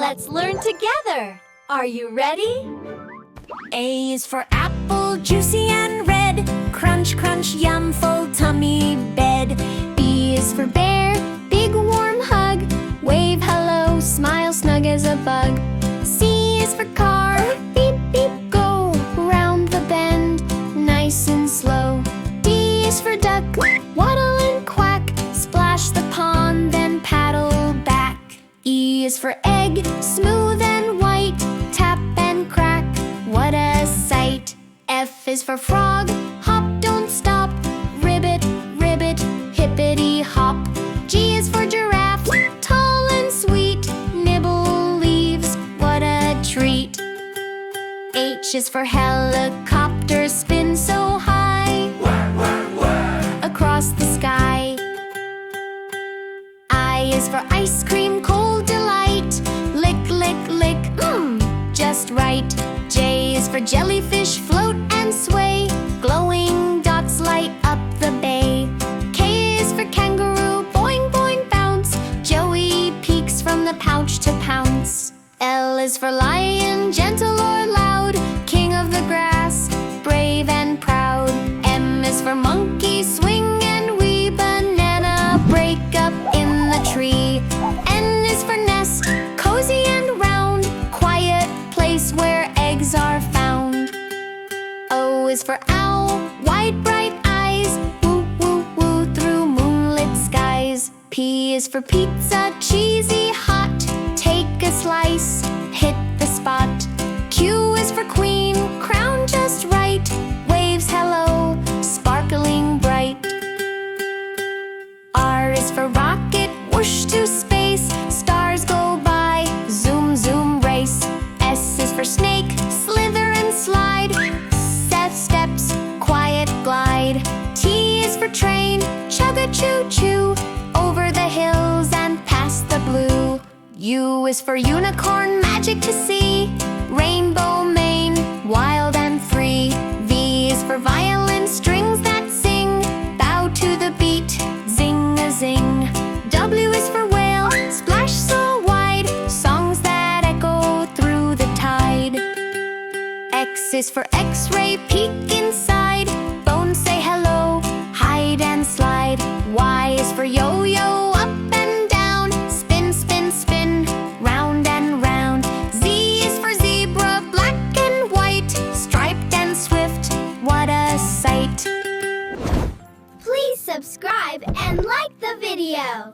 Let's learn together. Are you ready? A is for apple, juicy and red. Crunch, crunch, yum, full tummy bed. B is for bear, big warm hug. Wave hello, smile snug as a bug. C is for car, beep, beep, go. Round the bend, nice and slow. D is for duck, waddle and quack. Splash the pond, then paddle back. E is for egg, smooth and white. Tap and crack, what a sight. F is for frog, hop, don't stop. Ribbit, ribbit, hippity hop. G is for giraffe, tall and sweet. Nibble leaves, what a treat. H is for helicopter, spin so high across the sky. I is for ice cream, cold delight. Lick, lick, lick, just right. J is for jellyfish, float and sway. Glowing dots light up the bay. K is for kangaroo, boing, boing, bounce. Joey peeks from the pouch to pounce. L is for lion, gentle or loud. King of the grass, brave and proud. M is for monkey, swing and wee. Banana, break up in the tree. N is for nest, cozy and round. Quiet place where eggs are found. O is for owl, wide bright eyes. Woo, woo, woo through moonlit skies. P is for pizza, cheesy, hot. Take a slice, hit the spot. Q is for queen, crown just right. Waves hello, sparkling bright. R is for rocket, whoosh to space. Stars go by, zoom, zoom, race. S is for snake, slither and slide. Set steps, quiet glide. T is for train, chug-a-choo-choo. Over the hills and past the blue. U is for unicorn, magic to see. Rainbow mane, wild and free. V is for violin, strings that sing. Bow to the beat, zing-a-zing. W is for whale, splash so wide. Songs that echo through the tide. X is for X-ray, peek inside. Bones say hello, hide and slide. Y is for yo-yo, up and down. Spin, spin, spin, round and round. Z is for zebra, black and white. Striped and swift, what a sight. Please subscribe and like the video.